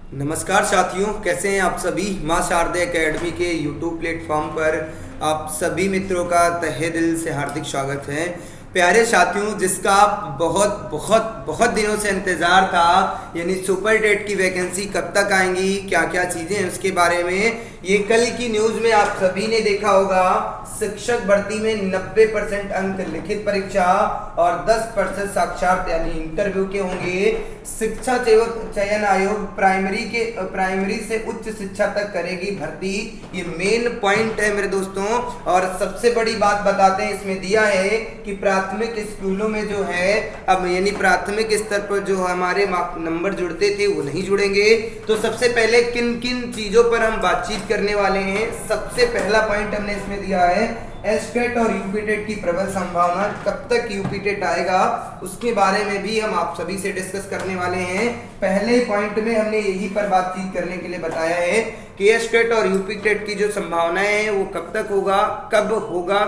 नमस्कार साथियों, कैसे हैं आप सभी। माँ शारदे एकेडमी के यूट्यूब प्लेटफॉर्म पर आप सभी मित्रों का तहे दिल से हार्दिक स्वागत है। प्यारे साथियों, जिसका बहुत बहुत बहुत दिनों से इंतज़ार था, यानी सुपर टेट की वैकेंसी कब तक आएंगी, क्या क्या चीज़ें हैं उसके बारे में ये कल की न्यूज़ में आप सभी ने देखा होगा। शिक्षक भर्ती में 90% अंक लिखित परीक्षा और 10% साक्षात यानी इंटरव्यू के होंगे। शिक्षा चयन आयोग प्राइमरी से उच्च शिक्षा तक करेगी भर्ती, ये मेन पॉइंट है मेरे दोस्तों। और सबसे बड़ी बात बताते हैं, इसमें दिया है कि प्राथमिक स्कूलों में जो है अब यानी प्राथमिक स्तर पर जो हमारे नंबर जुड़ते थे वो नहीं जुड़ेंगे। तो सबसे पहले किन किन चीज़ों पर हम बातचीत करने वाले हैं। सबसे पहला पॉइंट हमने इसमें दिया है एसटेट और यूपीटेट की प्रबल संभावना, कब तक यूपीटेट आएगा उसके बारे में भी हम आप सभी से डिस्कस करने वाले हैं। पहले पॉइंट में हमने यही पर बातचीत करने के लिए बताया है कि एसटेट और यूपीटेट की जो संभावनाएं हैं वो कब तक होगा,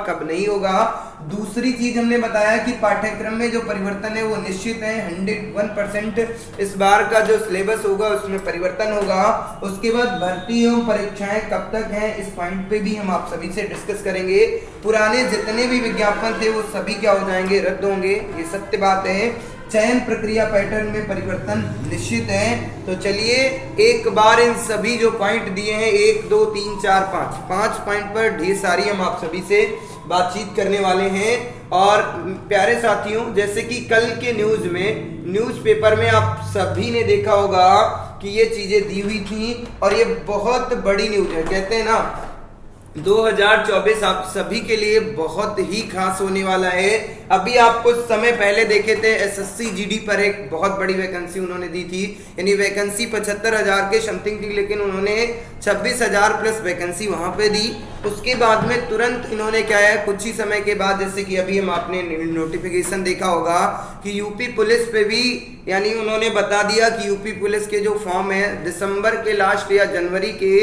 कब नहीं होगा। दूसरी चीज हमने बताया कि पाठ्यक्रम में जो परिवर्तन है वो निश्चित है, 101% इस बार का जो सिलेबस होगा उसमें परिवर्तन होगा। उसके बाद भर्ती एवं परीक्षाएं कब तक हैं, इस पॉइंट पे भी हम आप सभी से डिस्कस करेंगे। पुराने जितने भी विज्ञापन थे वो सभी क्या हो जाएंगे, रद्द होंगे, ये सत्य बात है। चयन प्रक्रिया पैटर्न में परिवर्तन निश्चित है। तो चलिए एक बार इन सभी जो पॉइंट दिए हैं 1 2 3 4 5 पॉइंट पर ढेर सारी हम आप सभी से बातचीत करने वाले हैं। और प्यारे साथियों, जैसे कि कल के न्यूज़पेपर में आप सभी ने देखा होगा कि ये चीजें दी हुई थी और ये बहुत बड़ी न्यूज है। कहते हैं ना 2024 आप सभी के लिए बहुत ही खास होने वाला है। अभी आप कुछ समय पहले देखे थे एसएससी जीडी पर एक बहुत बड़ी वैकेंसी उन्होंने दी थी, यानी वैकेंसी 75,000 के समथिंग थी, लेकिन उन्होंने 26,000 प्लस वैकेंसी वहां पे दी। उसके बाद में तुरंत इन्होंने क्या है, कुछ ही समय के बाद, जैसे कि अभी हम आपने नोटिफिकेशन देखा होगा कि यूपी पुलिस पे भी यानी उन्होंने बता दिया कि यूपी पुलिस के जो फॉर्म है दिसंबर के लास्ट या जनवरी के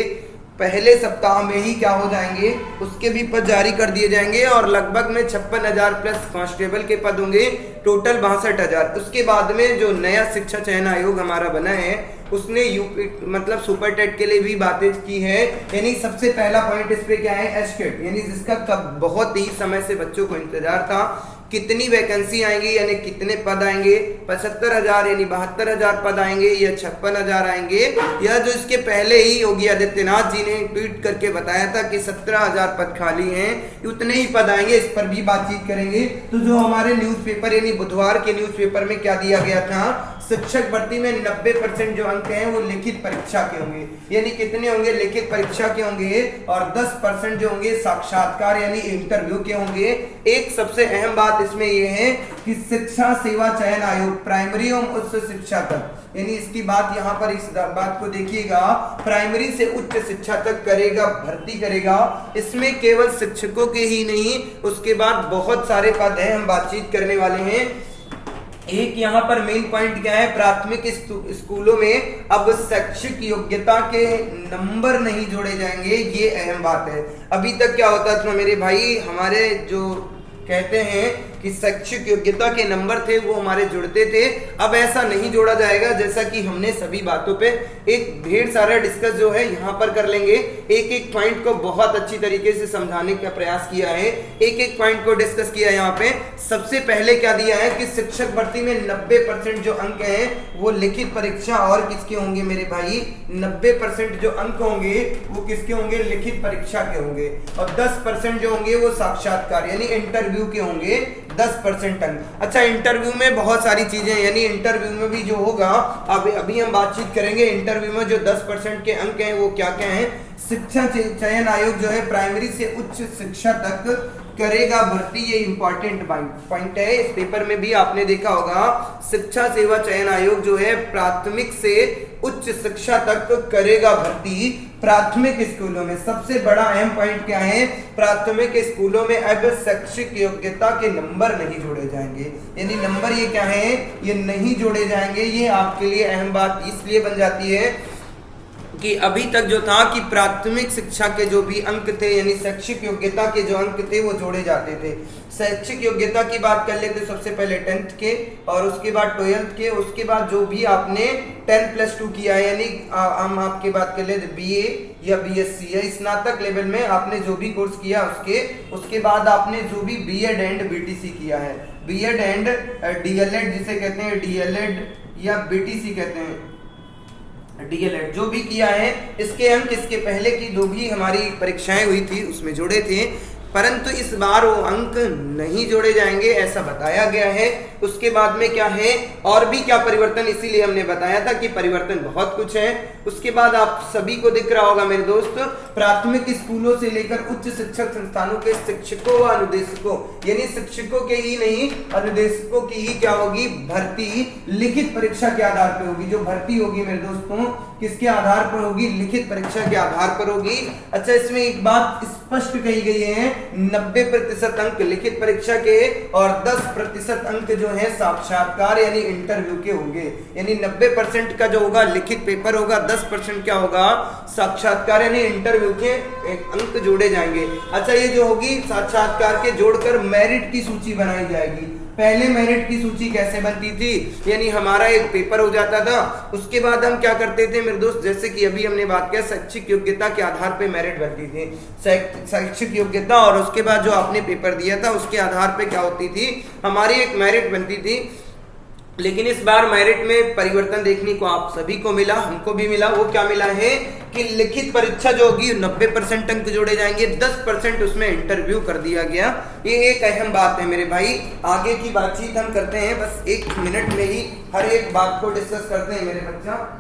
पहले सप्ताह में ही क्या हो जाएंगे, उसके भी पद जारी कर दिए जाएंगे। और लगभग में 56,000 प्लस कांस्टेबल के पद होंगे, टोटल 62,000। उसके बाद में जो नया शिक्षा चयन आयोग हमारा बना है उसने यूपी मतलब सुपर टेट के लिए भी बातें की है। यानी सबसे पहला पॉइंट इस पे क्या है, एसटेट, यानी जिसका कब बहुत ही समय से बच्चों को इंतजार था, कितनी वैकेंसी आएंगी यानी कितने पद आएंगे, 75,000 यानी 72,000 पद आएंगे या 56,000 आएंगे, या जो इसके पहले ही योगी आदित्यनाथ जी ने ट्वीट करके बताया था कि 17,000 पद खाली हैं, उतने ही पद आएंगे, इस पर भी बातचीत करेंगे। तो जो हमारे न्यूज़पेपर यानी बुधवार के न्यूज़पेपर में क्या दिया गया था, शिक्षक भर्ती में 90% जो अंक हैं वो लिखित परीक्षा के होंगे, यानी कितने होंगे, लिखित परीक्षा के होंगे, और 10% जो होंगे साक्षात्कार यानी इंटरव्यू के होंगे। एक सबसे अहम बात इसमें यह है कि शिक्षा सेवा चयन आयोग प्राइमरी एवं उच्च शिक्षा तक, यानी इसकी बात यहाँ पर इस बात को देखिएगा, प्राइमरी से उच्च शिक्षा तक करेगा, भर्ती करेगा। इसमें केवल शिक्षकों के ही नहीं, उसके बाद बहुत सारे पद हैं, हम बातचीत करने वाले हैं। एक यहाँ पर मेन पॉइंट क्या है, प्राथमिक स्कूलों में अब शैक्षिक योग्यता के नंबर नहीं जोड़े जाएंगे, ये अहम बात है। अभी तक क्या होता था मेरे भाई, हमारे जो कहते हैं कि शैक्षिक योग्यता के नंबर थे वो हमारे जुड़ते थे, अब ऐसा नहीं जोड़ा जाएगा। जैसा कि हमने सभी बातों पे एक ढेर सारा डिस्कस जो है यहाँ पर कर लेंगे, एक एक पॉइंट को बहुत अच्छी तरीके से समझाने का प्रयास किया है, एक एक पॉइंट को डिस्कस किया है। यहाँ पे सबसे पहले क्या दिया है कि शिक्षक भर्ती में 90% जो अंक हैं वो लिखित परीक्षा और किसके होंगे मेरे भाई, 90% जो अंक होंगे वो किसके होंगे, लिखित परीक्षा के होंगे, और 10% जो होंगे वो साक्षात्कार यानी इंटरव्यू के होंगे, 10% अंक। अच्छा, इंटरव्यू में बहुत सारी चीजें, यानी इंटरव्यू में भी जो होगा अभी हम बातचीत करेंगे। इंटरव्यू में जो 10% के अंक हैं वो क्या क्या हैं। शिक्षा चयन आयोग जो है प्राइमरी से उच्च शिक्षा तक करेगा भर्ती, ये इंपॉर्टेंट पॉइंट है, इस पेपर में भी आपने देखा होगा। शिक्षा सेवा चयन आयोग जो है प्राथमिक से उच्च शिक्षा तक करेगा भर्ती प्राथमिक स्कूलों में। सबसे बड़ा अहम पॉइंट क्या है, प्राथमिक स्कूलों में अब शैक्षिक योग्यता के नंबर नहीं जोड़े जाएंगे, यानी नंबर ये क्या है, ये नहीं जोड़े जाएंगे। ये आपके लिए अहम बात इसलिए बन जाती है कि अभी तक जो था कि प्राथमिक शिक्षा के जो भी अंक थे यानी शैक्षिक योग्यता के जो अंक थे वो जोड़े जाते थे। शैक्षिक योग्यता की बात कर लेते सबसे पहले 10th के, और उसके बाद 12th के, उसके बाद जो भी आपने 10+2 किया है यानी हम आपकी बात कर लेते BA या BSc या स्नातक लेवल में आपने जो भी कोर्स किया उसके बाद आपने जो भी B.Ed एंड BTC किया है, B.Ed एंड DLED जिसे कहते हैं, DLED या BTC कहते हैं, DLED जो भी किया है, इसके अंक इसके पहले की जो भी हमारी परीक्षाएं हुई थी उसमें जोड़े थे, परंतु इस बार वो अंक नहीं जोड़े जाएंगे ऐसा बताया गया है। उसके बाद में क्या है और भी क्या परिवर्तन, इसीलिए हमने बताया था कि परिवर्तन बहुत कुछ है। उसके बाद आप सभी को दिख रहा होगा मेरे दोस्त, प्राथमिक स्कूलों से लेकर उच्च शिक्षक संस्थानों के शिक्षकों व अनुदेशकों यानी शिक्षकों के ही नहीं अनुदेशकों की ही क्या होगी भर्ती लिखित परीक्षा के आधार पर होगी। जो भर्ती होगी मेरे दोस्तों किसके आधार पर होगी, लिखित परीक्षा के आधार पर होगी। अच्छा, इसमें एक बात स्पष्ट कही गई है, 90% अंक लिखित परीक्षा के और 10% अंक जो है साक्षात्कार यानी इंटरव्यू के होंगे। यानी 90% का जो होगा लिखित पेपर होगा, 10% क्या होगा साक्षात्कार यानी इंटरव्यू के अंक जोड़े जाएंगे। अच्छा, ये जो होगी साक्षात्कार के जोड़कर मेरिट की सूची बनाई जाएगी। पहले मेरिट की सूची कैसे बनती थी, यानी हमारा एक पेपर हो जाता था, उसके बाद हम क्या करते थे मेरे दोस्त, जैसे कि अभी हमने बात किया शैक्षिक योग्यता के आधार पे मेरिट बनती थी, शैक्षिक योग्यता और उसके बाद जो आपने पेपर दिया था उसके आधार पे क्या होती थी हमारी एक मेरिट बनती थी। लेकिन इस बार मेरिट में परिवर्तन देखने को आप सभी को मिला, हमको भी मिला। वो क्या मिला है कि लिखित परीक्षा जो होगी 90% अंक जोड़े जाएंगे, 10% उसमें इंटरव्यू कर दिया गया। ये एक अहम बात है मेरे भाई। आगे की बातचीत हम करते हैं, बस 1 मिनट में ही हर एक बात को डिस्कस करते हैं मेरे बच्चा।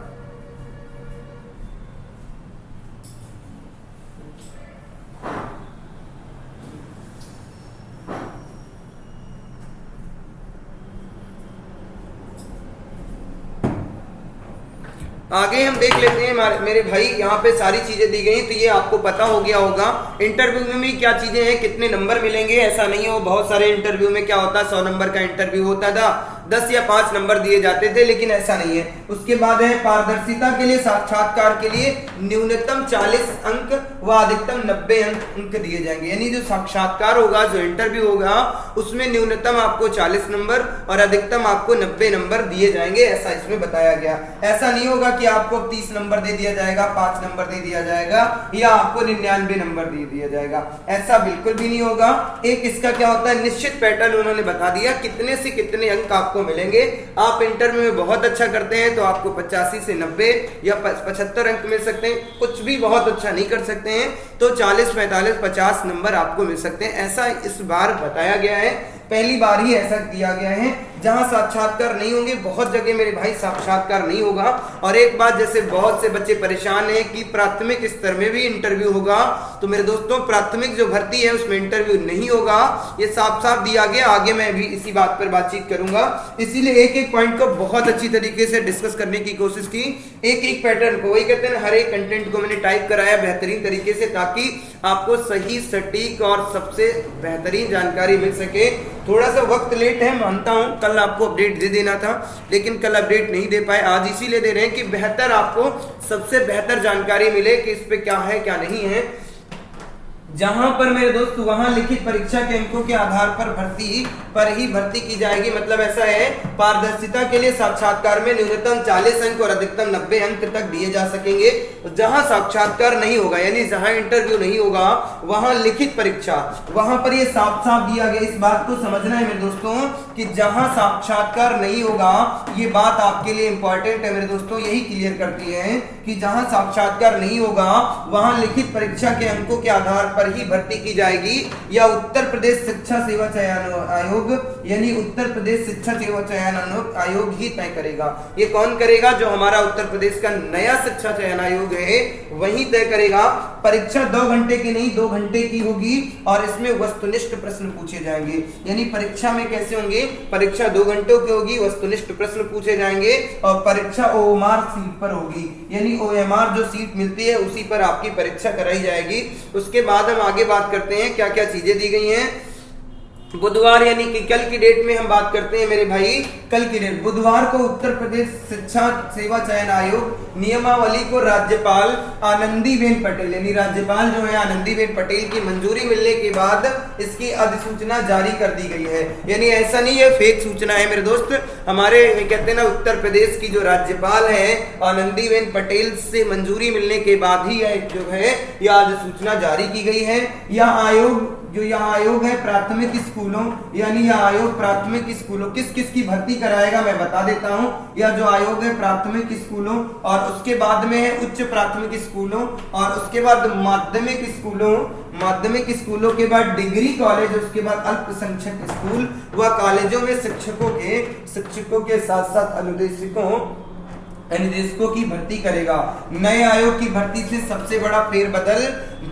आगे हम देख लेते हैं मेरे भाई, यहाँ पे सारी चीजें दी गई तो ये आपको पता हो गया होगा। इंटरव्यू में भी क्या चीजें हैं, कितने नंबर मिलेंगे, ऐसा नहीं हो बहुत सारे इंटरव्यू में क्या होता है 100 नंबर का इंटरव्यू होता था, 10 या 5 नंबर दिए जाते थे, लेकिन ऐसा नहीं है। उसके बाद है पारदर्शिता के लिए साक्षात्कार के लिए न्यूनतम 40 अंक व अधिकतम 90 अंक दिए जाएंगे। यानी जो साक्षात्कार होगा, जो इंटरव्यू होगा, उसमें न्यूनतम आपको 40 नंबर और अधिकतम आपको 90 नंबर दिए जाएंगे, ऐसा इसमें बताया गया। ऐसा नहीं होगा कि आपको 30 नंबर दे दिया जाएगा, 5 नंबर दे दिया जाएगा या आपको 99 नंबर दे दिया जाएगा, ऐसा बिल्कुल भी नहीं होगा। एक इसका क्या होता है निश्चित पैटर्न उन्होंने बता दिया, कितने से कितने अंक आपको मिलेंगे। आप इंटरव्यू में बहुत अच्छा करते हैं तो आपको 85 से 90 या 75 अंक मिल सकते हैं, कुछ भी बहुत अच्छा नहीं कर सकते हैं तो 40, 45, 50 नंबर आपको मिल सकते हैं, ऐसा इस बार बताया गया है। पहली बार ही ऐसा दिया गया है। जहां साक्षात्कार नहीं होंगे, बहुत जगह मेरे भाई साक्षात्कार नहीं होगा। और एक बात, जैसे बहुत से बच्चे परेशान हैं कि प्राथमिक स्तर में भी इंटरव्यू होगा, तो मेरे दोस्तों प्राथमिक जो भर्ती है उसमें इंटरव्यू नहीं होगा, ये साफ साफ दिया गया। आगे मैं भी इसी बात पर बातचीत करूंगा, इसीलिए एक एक पॉइंट को बहुत अच्छी तरीके से डिस्कस करने की कोशिश की, एक एक पैटर्न को, वही कहते हैं हर एक कंटेंट को मैंने टाइप कराया बेहतरीन तरीके से, ताकि आपको सही सटीक और सबसे बेहतरीन जानकारी मिल सके। थोड़ा सा वक्त लेट है मानता हूं, कल आपको अपडेट दे देना था लेकिन कल अपडेट नहीं दे पाए, आज इसीलिए दे रहे हैं कि बेहतर आपको सबसे बेहतर जानकारी मिले कि इस पे क्या है क्या नहीं है। जहां पर मेरे दोस्त वहां लिखित परीक्षा के अंकों के आधार पर ही भर्ती की जाएगी। मतलब ऐसा है, पारदर्शिता के लिए साक्षात्कार में न्यूनतम 40 अंक और अधिकतम 90 अंक तक दिए जा सकेंगे। जहां साक्षात्कार नहीं होगा यानी जहां इंटरव्यू नहीं होगा वहां लिखित परीक्षा, वहां पर ये साफ साफ दिया गया। इस बात को समझना है मेरे दोस्तों कि जहां साक्षात्कार नहीं होगा, ये बात आपके लिए इंपॉर्टेंट है मेरे दोस्तों, यही क्लियर करती है कि जहां साक्षात्कार नहीं होगा वहां लिखित परीक्षा के अंकों के आधार पर ही भर्ती की जाएगी, या उत्तर प्रदेश शिक्षा सेवा चयन आयोग यानी उत्तर प्रदेश शिक्षा सेवा चयन आयोग ही तय करेगा। ये कौन करेगा? जो हमारा उत्तर प्रदेश का नया शिक्षा चयन आयोग है वही तय करेगा। परीक्षा 2 घंटे की नहीं 2 घंटे की होगी और इसमें वस्तुनिष्ठ प्रश्न पूछे जाएंगे। यानी परीक्षा में कैसे होंगे, परीक्षा 2 घंटों की होगी, वस्तुनिष्ठ प्रश्न पूछे जाएंगे और परीक्षा OMR सीट पर होगी। यानी OMR जो सीट मिलती है उसी पर आपकी परीक्षा कराई जाएगी। उसके बाद हम आगे बात करते हैं क्या क्या चीजें दी गई हैं। बुधवार यानी कि कल की डेट में हम बात करते हैं मेरे भाई, कल की डेट बुधवार को उत्तर प्रदेश शिक्षा सेवा चयन आयोग नियमावली को राज्यपाल आनंदीबेन पटेल यानी राज्यपाल जो है आनंदीबेन पटेल की मंजूरी मिलने के बाद इसकी अधिसूचना जारी कर दी गई है। यानी ऐसा नहीं है फेक सूचना है मेरे दोस्त, हमारे कहते हैं ना उत्तर प्रदेश की जो राज्यपाल है आनंदीबेन पटेल से मंजूरी मिलने के बाद ही जो है यह अधिसूचना जारी की गई है। यह आयोग है प्राथमिक स्कूलों यानी यह आयोग प्राथमिक स्कूलों किस किस की भर्ती कराएगा मैं बता देता हूं। यह जो आयोग है प्राथमिक स्कूलों और उसके बाद में है उच्च प्राथमिक स्कूलों और उसके बाद माध्यमिक स्कूलों के बाद डिग्री कॉलेज, उसके बाद अल्पसंख्यक स्कूल व कॉलेजों में शिक्षकों के साथ साथ अनुदेशकों की भर्ती करेगा। नए आयोग की भर्ती से सबसे बड़ा फेरबदल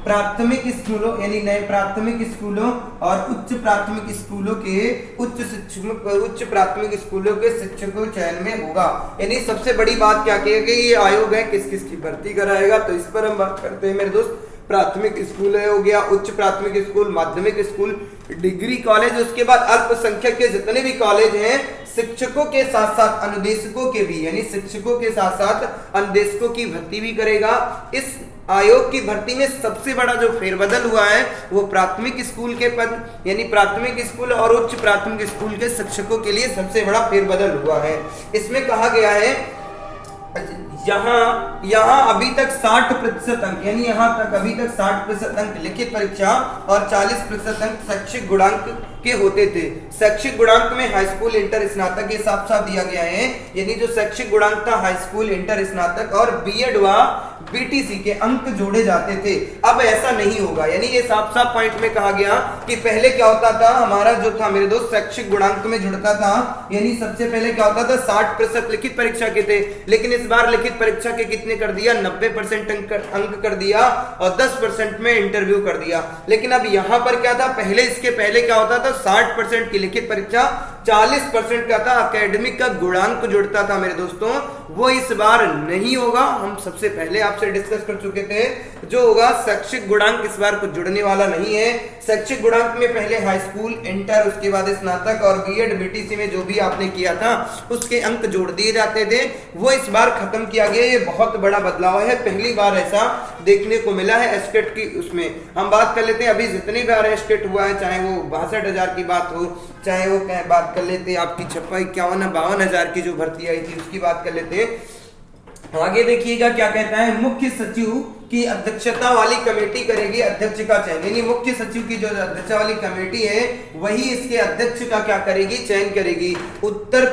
प्राथमिक स्कूलों यानी नए प्राथमिक स्कूलों और उच्च प्राथमिक स्कूलों के उच्च प्राथमिक स्कूलों के शिक्षकों चयन में होगा। यानी सबसे बड़ी बात क्या कही गई, ये आयोग है किस किस की भर्ती कराएगा, तो इस पर हम बात करते हैं मेरे दोस्त। प्राथमिक स्कूल हो गया, उच्च प्राथमिक स्कूल, माध्यमिक स्कूल, डिग्री कॉलेज, उसके बाद अल्पसंख्यक के जितने भी कॉलेज हैं शिक्षकों के साथ साथ अनुदेशकों के भी यानी शिक्षकों के साथ साथ अनुदेशकों की भर्ती भी करेगा। इस आयोग की भर्ती में सबसे बड़ा जो फेरबदल हुआ है वो प्राथमिक स्कूल के पद यानी प्राथमिक स्कूल और उच्च प्राथमिक स्कूल के शिक्षकों के लिए सबसे बड़ा फेरबदल हुआ है। इसमें कहा गया है यहाँ अभी तक 60% अंक यानी यहाँ तक अभी तक 60% अंक लिखित परीक्षा और 40% अंक शैक्षिक गुणांक के होते थे। शैक्षिक गुणांक में हाई स्कूल इंटर स्नातक ये साफ साफ दिया गया है, यानी जो शैक्षिक गुणांक था हाई स्कूल इंटर स्नातक और बीएड व बीटीसी के अंक जोड़े जाते थे। अब ऐसा नहीं होगा, यानी ये साफ साफ पॉइंट में कहा गया कि पहले क्या होता था, हमारा जो था मेरे दोस्त शैक्षिक गुणांक में जुड़ता था, यानी सबसे पहले क्या होता था 60% लिखित परीक्षा के थे, लेकिन इस बार लिखित परीक्षा के कितने कर दिया 90% अंक कर दिया और 10% में इंटरव्यू कर दिया। लेकिन अब यहां पर क्या था, इसके पहले क्या होता था 60% की लिखित परीक्षा 40% का था एकेडमिक का गुणांक जुड़ता था मेरे दोस्तों, वो इस बार नहीं होगा। हम सबसे पहले आपसे डिस्कस कर चुके थे, जो होगा शैक्षिक गुणांक इस बार कुछ जुड़ने वाला नहीं है। शैक्षिक गुणांक में पहले हाई स्कूल इंटर उसके बाद स्नातक और बीएड बीटीसी में जो भी आपने किया था उसके अंक जोड़ दिए जाते थे, वो इस बार खत्म किया गया। ये बहुत बड़ा बदलाव है, पहली बार ऐसा देखने को मिला है एस्टेट की। उसमें हम बात कर लेते हैं अभी जितनी बार एस्टेट हुआ है, चाहे वो 62,000 की बात हो, चाहे वो बात कर लेते हैं आपकी 56-51 की जो भर्ती आई थी उसकी बात कर लेते हैं। आगे देखिएगा क्या कहता है, मुख्य सचिव की अध्यक्षता वाली कमेटी करेगी अध्यक्ष का चयन, यानी मुख्य सचिव की जो अध्यक्ष वाली कमेटी है वही इसके अध्यक्ष का क्या करेगी, चयन करेगी। उत्तर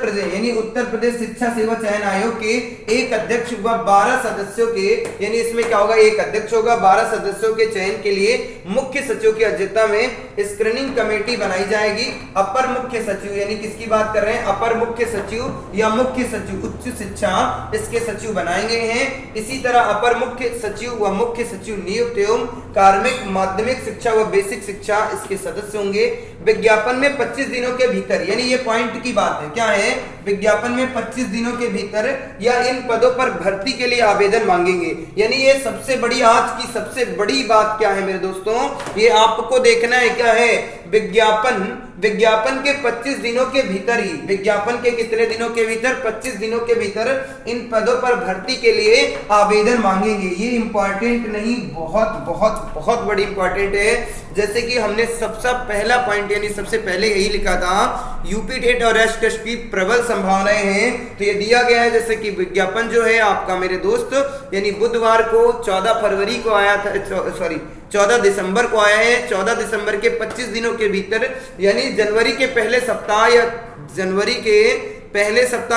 प्रदेश शिक्षा सेवा चयन आयोग के एक अध्यक्ष व 12 सदस्यों के, यानी इसमें क्या होगा, एक अध्यक्ष होगा, 12 सदस्यों के चयन के लिए मुख्य सचिव की अध्यक्षता में स्क्रीनिंग कमेटी बनाई जाएगी। अपर मुख्य सचिव यानी किसकी बात कर रहे हैं, अपर मुख्य सचिव या मुख्य सचिव उच्च शिक्षा इसके सचिव बनाए गए हैं। इसी तरह अपर मुख्य सचिव व मुख्य सचिव नियुक्त एवं कार्मिक माध्यमिक शिक्षा व बेसिक शिक्षा इसके सदस्य होंगे। विज्ञापन में 25 दिनों के भीतर, यानी ये पॉइंट की बात है, क्या है, विज्ञापन में 25 दिनों के भीतर या इन पदों पर भर्ती के लिए आवेदन मांगेंगे। यानी ये सबसे बड़ी आज की सबसे बड़ी बात क्या है मेरे दोस्तों, ये आपको देखना है क्या है, विज्ञापन के 25 दिनों के भीतर ही, विज्ञापन के कितने दिनों के भीतर, 25 दिनों के भीतर इन पदों पर भर्ती के लिए आवेदन मांगेंगे। ये इंपॉर्टेंट नहीं, बहुत बहुत बहुत बड़ी इंपॉर्टेंट है। जैसे कि हमने सबसे पहला पॉइंट यानी सबसे पहले यही लिखा था, यूपी टेट और एच टेस्ट की प्रबल संभावनाएं हैं, तो ये दिया गया है। जैसे कि विज्ञापन जो है आपका मेरे दोस्त, यानी बुधवार को 14 फरवरी को आया था, 14 दिसंबर को आया है। 14 दिसंबर के 25 दिनों के भीतर, यानी जनवरी के पहले सप्ताह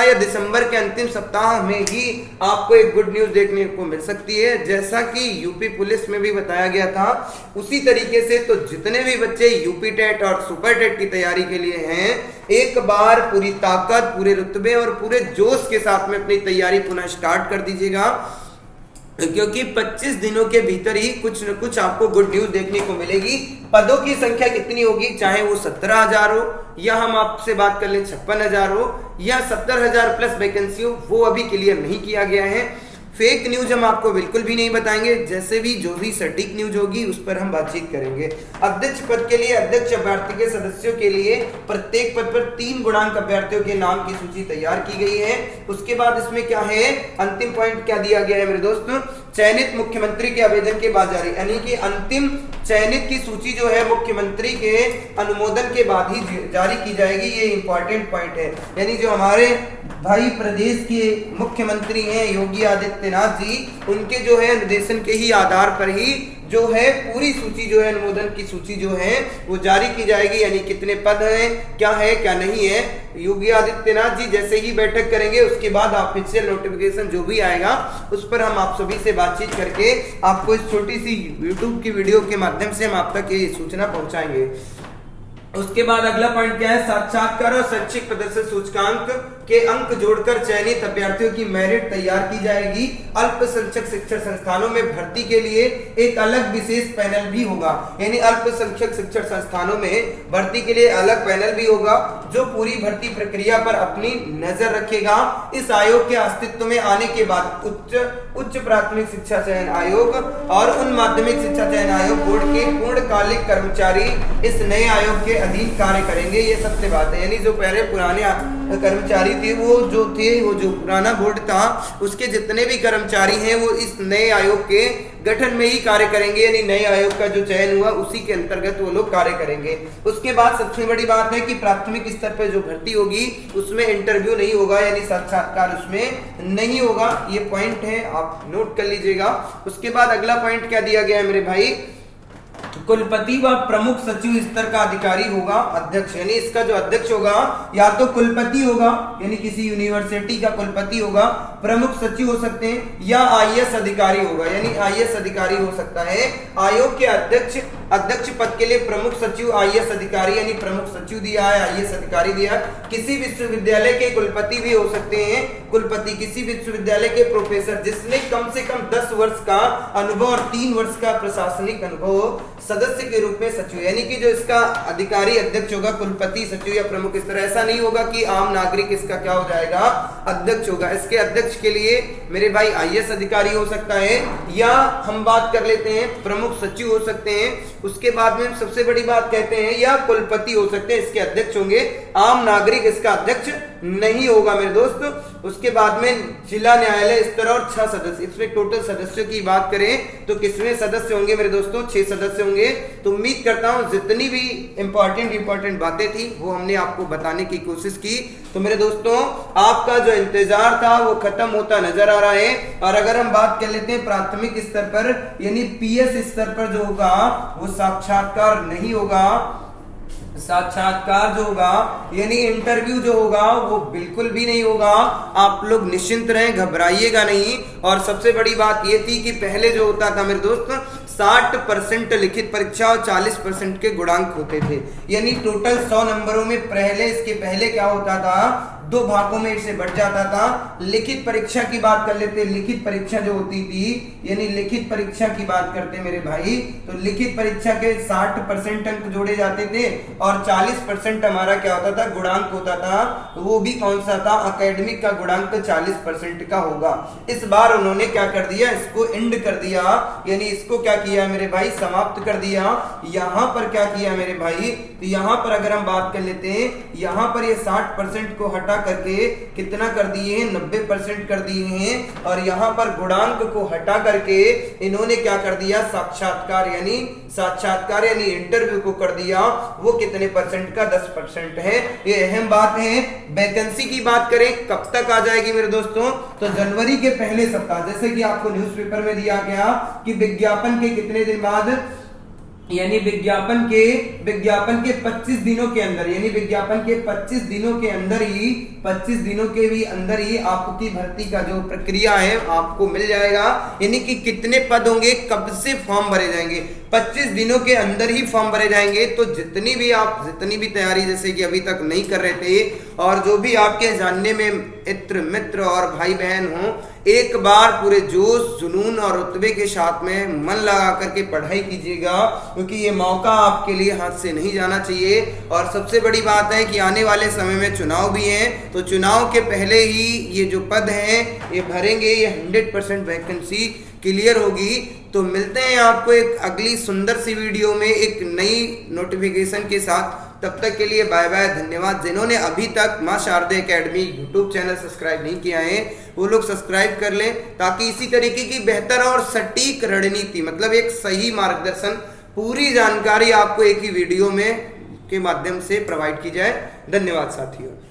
या दिसंबर के अंतिम सप्ताह में ही आपको एक गुड न्यूज देखने को मिल सकती है। जैसा कि यूपी पुलिस में भी बताया गया था, उसी तरीके से तो जितने भी बच्चे यूपी टेट और सुपर टेट की तैयारी के लिए हैं, एक बार पूरी ताकत, पूरे रुतबे और पूरे जोश के साथ में अपनी तैयारी पुनः स्टार्ट कर दीजिएगा, क्योंकि 25 दिनों के भीतर ही कुछ न कुछ आपको गुड न्यूज देखने को मिलेगी। पदों की संख्या कितनी होगी, चाहे वो 17,000 हो या हम आपसे बात कर ले 56,000 हो या 70,000 प्लस वैकेंसी हो, वो अभी क्लियर नहीं किया गया है। फेक न्यूज हम आपको बिल्कुल भी नहीं बताएंगे, जैसे भी जो भी सटीक न्यूज होगी उस पर हम बातचीत करेंगे। अध्यक्ष पद के लिए अध्यक्ष अभ्यर्थी के सदस्यों के लिए प्रत्येक पद पर 3 गुणांक अभ्यर्थियों के नाम की सूची तैयार की गई है। उसके बाद इसमें क्या है, अंतिम पॉइंट क्या दिया गया है मेरे दोस्तों, चयनित मुख्यमंत्री के आवेदन के बाद जारी, यानी कि अंतिम चयनित की सूची जो है मुख्यमंत्री के अनुमोदन के बाद ही जारी की जाएगी। ये इंपॉर्टेंट पॉइंट है, यानी जो हमारे भाई प्रदेश के मुख्यमंत्री हैं योगी आदित्यनाथ जी, उनके जो है निर्देशन के ही आधार पर ही जो है पूरी सूची जो है अनुमोदन की सूची जो है वो जारी की जाएगी, यानी कितने पद हैं, क्या है क्या नहीं है। योगी आदित्यनाथ जी जैसे ही बैठक करेंगे उसके बाद ऑफिशियल नोटिफिकेशन जो भी आएगा उस पर हम आप सभी से बातचीत करके आपको इस छोटी सी यूट्यूब की वीडियो के माध्यम से हम आप तक ये सूचना पहुंचाएंगे। उसके बाद अगला पॉइंट क्या है, साक्षात्कार और शैक्षिक प्रदर्शन सूचकांक के अंक जोड़कर चयनित अभ्यर्थियों की मेरिट तैयार की जाएगी। अल्पसंख्यक शिक्षण संस्थानों में भर्ती के लिए एक अलग विशेष पैनल भी होगा, यानी अल्पसंख्यक शिक्षण संस्थानों में भर्ती के लिए अलग पैनल भी होगा जो पूरी भर्ती प्रक्रिया पर अपनी नजर रखेगा। इस आयोग के अस्तित्व में आने के बाद उच्च प्राथमिक शिक्षा चयन आयोग और उन माध्यमिक शिक्षा चयन आयोग बोर्ड के पूर्णकालिक कर्मचारी इस नए आयोग के अधीन कार्य करेंगे। ये सत्य बात है, यानी जो पहले पुराने कर्मचारी थे वो जो पुराना बोर्ड था उसके जितने भी कर्मचारी हैं वो इस नए आयोग के गठन में ही कार्य करेंगे, यानी नए आयोग का जो चयन हुआ उसी के अंतर्गत वो लोग कार्य करेंगे। उसके बाद सबसे बड़ी बात है कि प्राथमिक स्तर पर जो भर्ती होगी उसमें इंटरव्यू नहीं होगा, यानी साक्षात्कार उसमें नहीं होगा। ये पॉइंट है, आप नोट कर लीजिएगा। उसके बाद अगला पॉइंट क्या दिया गया है मेरे भाई, कुलपति व प्रमुख सचिव स्तर का अधिकारी होगा अध्यक्ष, यानी इसका जो अध्यक्ष होगा या तो कुलपति होगा यानी किसी यूनिवर्सिटी का कुलपति होगा, प्रमुख सचिव हो सकते हैं, या आईएएस अधिकारी होगा यानी आईएएस अधिकारी हो सकता है। आयोग के अध्यक्ष पद के लिए प्रमुख सचिव आईएएस अधिकारी यानी प्रमुख सचिव दिया है, आईएएस अधिकारी दिया। किसी विश्वविद्यालय के कुलपति भी हो सकते हैं, कुलपति किसी विश्वविद्यालय के प्रोफेसर जिसने कम से कम 10 वर्ष का अनुभव और 3 वर्ष का प्रशासनिक अनुभव, सदस्य के रूप में सचिव, यानी कि जो इसका अधिकारी अध्यक्ष होगा कुलपति सचिव या प्रमुख, इस तरह ऐसा नहीं होगा कि आम नागरिक इसका क्या हो जाएगा, अध्यक्ष होगा। इसके अध्यक्ष के लिए मेरे भाई आईएएस अधिकारी हो सकता है, या हम बात कर लेते हैं प्रमुख सचिव हो सकते हैं। उसके बाद में सबसे बड़ी बात कहते हैं या कुलपति हो सकते हैं, इसके अध्यक्ष होंगे। आम नागरिक इसका अध्यक्ष नहीं होगा मेरे दोस्त। उसके बाद में जिला न्यायालय स्तर और 6 सदस्य, इसमें टोटल सदस्यों की बात करें तो कितने सदस्य होंगे मेरे दोस्तों, 6 सदस्य होंगे। तो उम्मीद करता हूं जितनी भी इंपॉर्टेंट बातें थी वो हमने आपको बताने की कोशिश की। तो मेरे दोस्तों आपका जो इंतजार था वो खत्म होता नजर आ रहा है। और अगर हम बात कर लेते हैं प्राथमिक स्तर पर यानी पीएस स्तर पर जो होगा वो साक्षात्कार नहीं होगा, साक्षात्कार जो होगा यानी इंटरव्यू जो होगा वो बिल्कुल भी नहीं होगा। आप लोग निश्चिंत रहें, घबराइएगा नहीं। और सबसे बड़ी बात ये थी कि पहले जो होता था मेरे दोस्त 60% लिखित परीक्षा और 40% के गुणांक होते थे, यानी टोटल 100 नंबरों में इसके पहले क्या होता था, 2 भागों में इसे बढ़ जाता था। लिखित परीक्षा की बात कर लेते, लिखित परीक्षा जो होती थी यानी लिखित परीक्षा की बात करते मेरे भाई, तो लिखित परीक्षा के 60% अंक जोड़े जाते थे और 40% हमारा क्या होता था, गुणांक होता था। वो भी कौन सा था, एकेडमिक का गुणांक 40% का होगा। इस बार उन्होंने क्या कर दिया, इसको एंड कर दिया, यानी इसको क्या किया मेरे भाई, समाप्त कर दिया। यहां पर क्या किया मेरे भाई, तो यहां पर अगर हम बात कर लेते हैं, यहां पर ये 60% को हटा करके कितना कर दिए हैं, 90% कर दिए हैं। और यहां पर गुणांक को हटा करके इन्होंने क्या कर दिया, साक्षात्कार यानी इंटरव्यू को कर दिया। वो कितने परसेंट का, 10% है। ये अहम बात है। वैकेंसी की बात करें कब तक आ जाएगी मेरे दोस्तों, तो जनवरी के पहले सप्ताह, जैसे कि आपको न्यूज़पेपर में दिया गया कि विज्ञापन के कितने दिन बाद, यानी विज्ञापन के 25 दिनों के अंदर, यानी विज्ञापन के 25 दिनों के अंदर ही 25 दिनों के भी अंदर ही आपकी भर्ती का जो प्रक्रिया है आपको मिल जाएगा। यानी कि कितने पद होंगे, कब से फॉर्म भरे जाएंगे, 25 दिनों के अंदर ही फॉर्म भरे जाएंगे। तो जितनी भी तैयारी जैसे कि अभी तक नहीं कर रहे थे और जो भी आपके जानने में मित्र और भाई बहन हो एक बार पूरे जोश जुनून और रुतबे के साथ में मन लगा करके पढ़ाई कीजिएगा, क्योंकि ये मौका आपके लिए हाथ से नहीं जाना चाहिए। और सबसे बड़ी बात है कि आने वाले समय में चुनाव भी हैं, तो चुनाव के पहले ही ये जो पद हैं ये भरेंगे, ये 100% वैकेंसी क्लियर होगी। तो मिलते हैं आपको एक अगली सुंदर सी वीडियो में एक नई नोटिफिकेशन के साथ। तब तक के लिए बाय बाय, धन्यवाद। जिन्होंने अभी तक मां शारदे एकेडमी यूट्यूब चैनल सब्सक्राइब नहीं किया है वो लोग सब्सक्राइब कर लें, ताकि इसी तरीके की बेहतर और सटीक रणनीति, मतलब एक सही मार्गदर्शन, पूरी जानकारी आपको एक ही वीडियो में के माध्यम से प्रोवाइड की जाए। धन्यवाद साथियों।